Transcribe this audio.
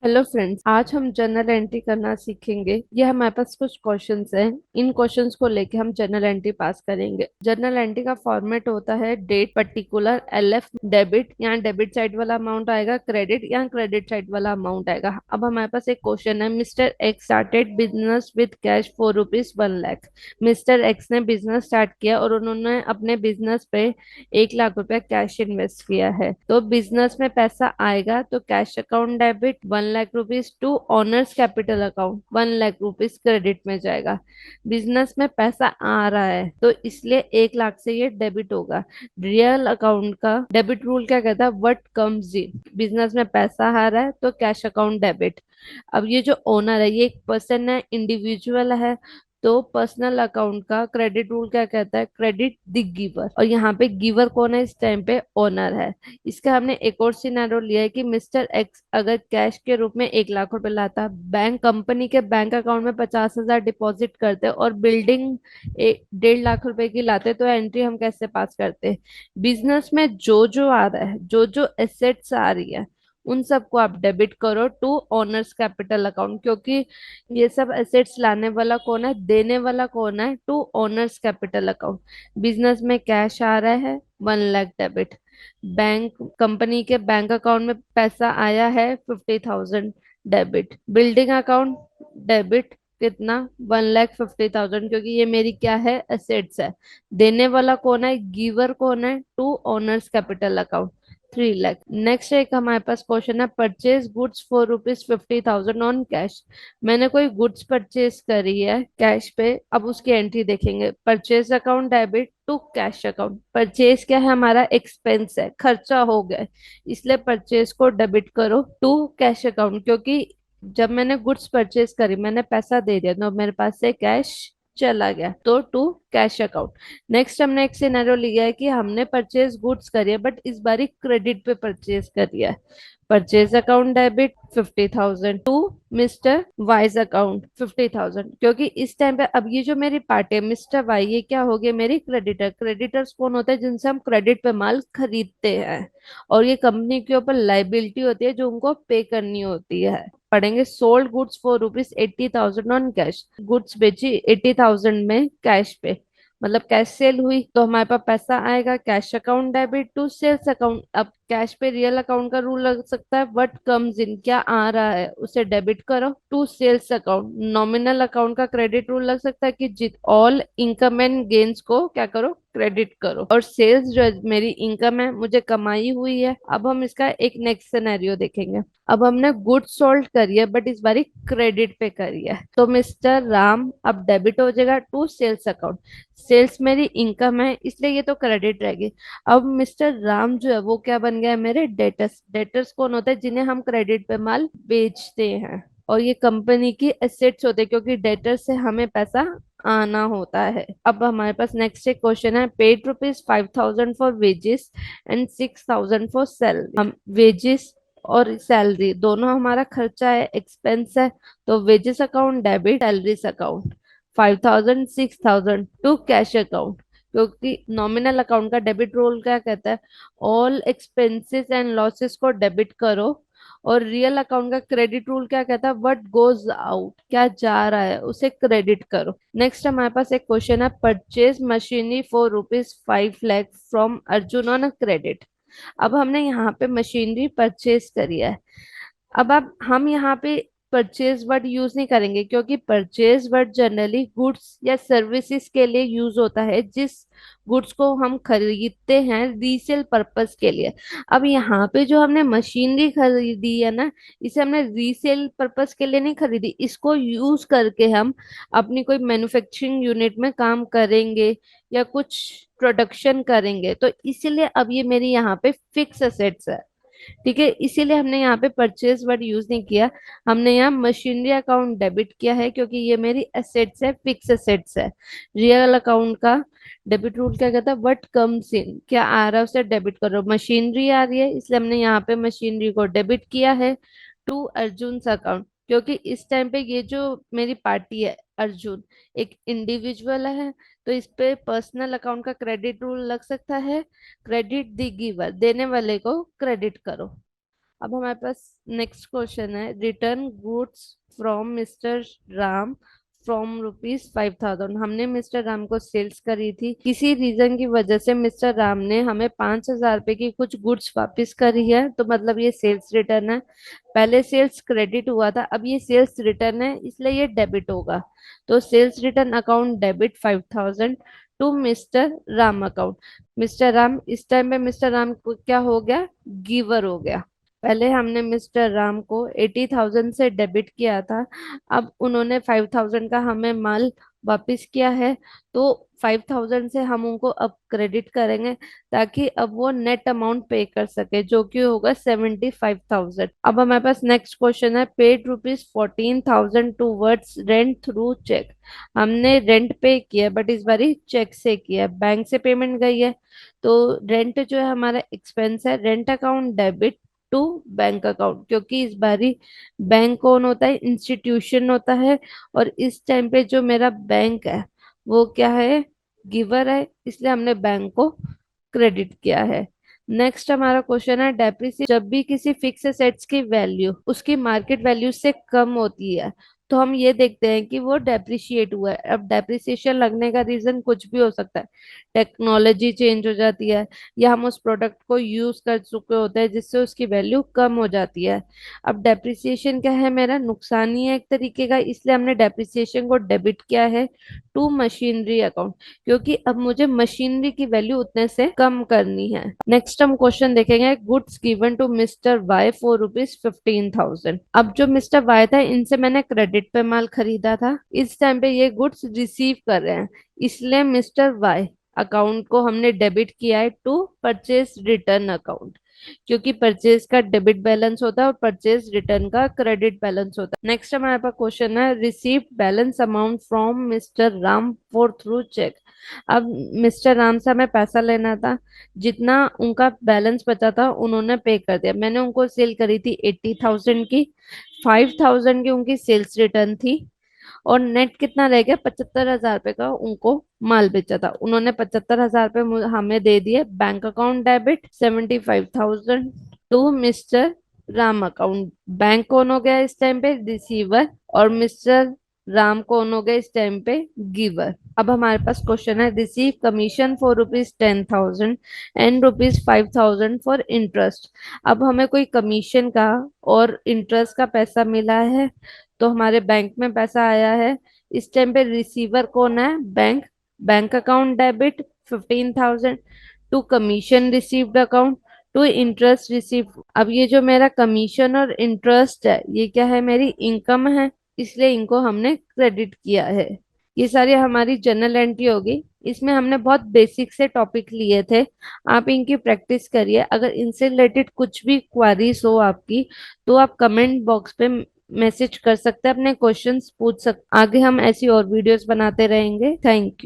Hello friends, आज हम journal entry करना सीखेंगे। ये हमारे पास कुछ क्वेश्चंस हैं। इन क्वेश्चंस को लेके हम जर्नल एंट्री पास करेंगे। जर्नल एंट्री का फॉर्मेट होता है डेट पर्टिकुलर एलएफ डेबिट। यहाँ डेबिट साइड वाला अमाउंट आएगा, क्रेडिट यहाँ क्रेडिट साइड वाला अमाउंट आएगा। अब हमारे पास एक क्वेश्चन है, mister x started business with cash ₹4 1 lakh. Mister x ने बिजनेस स्टार्ट किया और उन्होंने अपने बिजनेस पे 1 लाख रुपया कैश इन्वेस्ट किया है। तो बिजनेस में पैसा आएगा तो cash account debit ₹1 lakh to owner's capital account ₹1 lakh credit में जाएगा। बिजनेस में पैसा आ रहा है तो इसलिए 1 लाख से ये डेबिट होगा। रियल अकाउंट का डेबिट रूल क्या कहता है, व्हाट कम्स इन। बिजनेस में पैसा आ रहा है तो कैश अकाउंट डेबिट। अब ये जो ओनर है ये एक पर्सन है, इंडिविजुअल है, तो पर्सनल अकाउंट का क्रेडिट रूल क्या कहता है, क्रेडिट द गिवर। और यहाँ पे गिवर कौन है, इस टाइम पे ओनर है। इसका हमने एक और सिनेरियो लिया है कि मिस्टर एक्स अगर कैश के रूप में 1 लाख रुपए लाता, बैंक कंपनी के बैंक अकाउंट में 50,000 डिपॉजिट करते और बिल्डिंग 1.5 लाख रुपए की लाते, तो एंट्री हम कैसे पास करते। बिजनेस में जो जो आ रहा है, जो जो एसेट्स आ रही है, उन सबको आप डेबिट करो टू ऑनर्स कैपिटल अकाउंट, क्योंकि ये सब एसेट्स लाने वाला कौन है, देने वाला कौन है, to owner's capital account. Business में कैश आ रहा है 1 लाख डेबिट। बैंक कंपनी के बैंक अकाउंट में पैसा आया है 50,000 डेबिट। बिल्डिंग अकाउंट डेबिट कितना, 1,50,000, क्योंकि ये मेरी क्या है, एसेट्स है। देने वाला कौन है, गिवर कौन है, to owner's capital account 3 lakh. Next एक हमारे पास क्वेश्चन है, परचेज गुड्स ₹50,000 ऑन कैश। मैंने कोई गुड्स परचेज करी है कैश पे। अब उसकी एंट्री देखेंगे, purchase account debit to cash account. Purchase क्या है, हमारा एक्सपेंस है, खर्चा हो गया, इसलिए परचेज को डेबिट करो टू कैश अकाउंट, क्योंकि जब मैंने गुड्स परचेज करी मैंने पैसा दे दिया तो मेरे पास से कैश चला गया, तो टू कैश अकाउंट। नेक्स्ट हमने एक सिनेरियो लिया है कि हमने परचेज गुड्स करी है बट इस बारी क्रेडिट पे परचेज करी है। Purchase account debit 50,000 to Mr Wise account 50,000, क्योंकि इस टाइम पे अब ये जो मेरी पार्टी है मिस्टर वाई, ये क्या हो गया, मेरी क्रेडिटर। क्रेडिटर्स कौन होते हैं, जिनसे हम क्रेडिट पे माल खरीदते हैं, और ये कंपनी के ऊपर लाइबिलिटी होती है जो उनको पे करनी होती है। पढ़ेंगे, sold goods for ₹80,000 on cash. Goods बेची 80,000 में कैश पे, मतलब कैश सेल हुई तो हमारे पास पैसा आएगा, cash account debit to sales account. अब कैश पे रियल अकाउंट का रूल लग सकता है, व्हाट कम्स इन, क्या आ रहा है उसे डेबिट करो to sales account. Nominal account का क्रेडिट रूल लग सकता है कि जित ऑल इनकम एंड गेन्स को क्या करो, क्रेडिट करो। और सेल्स जो मेरी इनकम है, मुझे कमाई हुई है। अब हम इसका एक नेक्स्ट सिनेरियो देखेंगे। अब हमने गुड्स सोल्ड करी है बट इस बारी क्रेडिट पे करी है, तो मिस्टर राम अब डेबिट हो जाएगा टू सेल्स अकाउंट। सेल्स मेरी इनकम है इसलिए ये तो क्रेडिट रहेगी। अब मिस्टर राम जो है वो क्या बन गया है, मेरे डेटर्स। डेटर्स कौन होते हैं, जिन्हें हम क्रेडिट पे माल बेचते हैं, और ये कंपनी की एसेट्स होते हैं क्योंकि डेटर से हमें पैसा आना होता है। अब हमारे पास नेक्स्ट एक क्वेश्चन है, paid ₹5,000 for wages and 6,000 for salary. हम वेजेस और सैलरी दोनों हमारा खर्चा है, एक्सपेंस है, तो wages account debit, salaries account 5,000 6,000 to cash account, क्योंकि नॉमिनल अकाउंट का डेबिट रोल क्या कहता है, ऑल एक्सपेंसेस एंड लॉसेस को डेबिट करो। और रियल अकाउंट का क्रेडिट रूल क्या कहता है, व्हाट गोज आउट, क्या जा रहा है उसे क्रेडिट करो। नेक्स्ट हमारे पास एक क्वेश्चन है, purchase machinery for ₹5 lakh from Arjun on credit. अब हमने यहाँ पे मशीनरी परचेज करी है। अब हम यहाँ पे परचेज वर्ड यूज नहीं करेंगे, क्योंकि परचेज वर्ड जनरली गुड्स या सर्विसेज के लिए यूज होता है, जिस गुड्स को हम खरीदते हैं रीसेल पर्पस के लिए। अब यहाँ पे जो हमने मशीनरी खरीदी है ना, इसे हमने रीसेल पर्पस के लिए नहीं खरीदी, इसको यूज करके हम अपनी कोई मैन्युफैक्चरिंग यूनिट में काम करेंगे या कुछ प्रोडक्शन करेंगे, तो इसीलिए अब ये मेरी यहाँ पे फिक्स असेट्स है। ठीक है, इसीलिए हमने यहाँ पे परचेज वर्ड यूज नहीं किया। हमने यहाँ मशीनरी अकाउंट डेबिट किया है क्योंकि ये मेरी एसेट्स है, फिक्स एसेट्स है। रियल अकाउंट का डेबिट रूल क्या कहता है, व्हाट कम्स इन, क्या आ रहा है उसे डेबिट करो। मशीनरी आ रही है इसलिए हमने यहाँ पे मशीनरी को डेबिट किया है टू अर्जुन अकाउंट, क्योंकि इस टाइम पे ये जो मेरी पार्टी है अर्जुन एक इंडिविजुअल है, तो इस पे पर्सनल अकाउंट का क्रेडिट रूल लग सकता है, क्रेडिट दी गिवर, देने वाले को क्रेडिट करो। अब हमारे पास नेक्स्ट क्वेश्चन है, return goods from mister Ram from ₹5,000। हमने मिस्टर राम को सेल्स करी थी, किसी रीजन की वजह से मिस्टर राम ने हमें ₹5,000 की कुछ गुड्स वापस करी है, तो मतलब ये सेल्स रिटर्न है। पहले सेल्स क्रेडिट हुआ था, अब ये सेल्स रिटर्न है, इसलिए ये डेबिट होगा। तो sales return account debit 5,000 to mister Ram account. Mister Ram, इस टाइम पे मिस्टर राम को क्या हो गया, गिवर हो गया। पहले हमने मिस्टर राम को 80,000 से डेबिट किया था, अब उन्होंने 5,000 का हमें माल वापस किया है, तो 5,000 से हम उनको अब क्रेडिट करेंगे, ताकि अब वो नेट अमाउंट पे कर सके, जो कि होगा 75,000। अब हमारे पास नेक्स्ट क्वेश्चन है, paid ₹14,000 towards rent through cheque. हमने रेंट पे किया, बट इस बारी चेक से किया, बैंक से पेमेंट गई है। तो रेंट जो है हमारा एक्सपेंस है, rent account debit to bank account, क्योंकि इस बारी बैंक कौन होता है, इंस्टीट्यूशन होता है, और इस टाइम पे जो मेरा बैंक है वो क्या है, गिवर है, इसलिए हमने बैंक को क्रेडिट किया है। नेक्स्ट हमारा क्वेश्चन है, डेप्रिसिएशन जब भी किसी फिक्स एसेट्स की वैल्यू उसकी मार्केट वैल्यू से कम होती है, तो हम ये देखते हैं कि वो डेप्रिशिएट हुआ है। अब डेप्रिसिएशन लगने का रीजन कुछ भी हो सकता है, टेक्नोलॉजी चेंज हो जाती है, या हम उस प्रोडक्ट को यूज कर चुके होते हैं जिससे उसकी वैल्यू कम हो जाती है। अब डेप्रिसिएशन क्या है, मेरा नुकसान ही है एक तरीके का, इसलिए हमने डेप्रिसिएशन को डेबिट किया है टू मशीनरी अकाउंट, क्योंकि अब मुझे मशीनरी की वैल्यू उतने से कम करनी है। नेक्स्ट हम क्वेश्चन देखेंगे, goods given to mister Y for ₹15,000। अब जो मिस्टर वाई था, इनसे मैंने क्रेडिट पे माल खरीदा था, इस टाइम पे ये गुड्स रिसीव कर रहे हैं, इसलिए मिस्टर वाई अकाउंट को हमने डेबिट किया है टू परचेज रिटर्न अकाउंट, क्योंकि परचेज का डेबिट बैलेंस होता है और परचेज रिटर्न का क्रेडिट बैलेंस होता है। नेक्स्ट हमारे पास क्वेश्चन है, receive balance amount from mister Ram for through cheque. अब मिस्टर राम से हमें पैसा लेना था, जितना उनका बैलेंस बचा था उन्होंने पे कर दिया। मैंने उनको सेल करी थी 80,000 की, 5,000 की उनकी सेल्स रिटर्न थी, और नेट कितना रह गया, 75,000 रुपए का उनको माल बेचा था। उन्होंने 75,000 रुपए हमें दे दिए, bank account debit 75,000 to mister Ram account. Bank कौन हो गया इस टाइम पे, रिसीवर, और मिस्टर राम कौन हो गया इस टाइम पे, गिवर। अब हमारे पास क्वेश्चन है, receive commission for ₹10,000 and ₹5,000 for interest. अब हमें कोई कमीशन का और इंटरेस्ट का पैसा मिला है, तो हमारे बैंक में पैसा आया है। इस टाइम पे रिसीवर कौन है, bank. Bank account debit 15,000 to commission received account to interest receive. अब ये जो मेरा कमीशन और इंटरेस्ट है, ये क्या है, मेरी इनकम है, इसलिए इनको हमने क्रेडिट किया है। ये सारी हमारी जनरल एंट्री होगी, इसमें हमने बहुत बेसिक से टॉपिक लिए थे। आप इनकी प्रैक्टिस करिए, अगर इनसे रिलेटेड कुछ भी क्वारीज हो आपकी, तो आप कमेंट बॉक्स पे मैसेज कर सकते हैं, अपने क्वेश्चंस पूछ सकते। आगे हम ऐसी और वीडियोस बनाते रहेंगे। Thank you.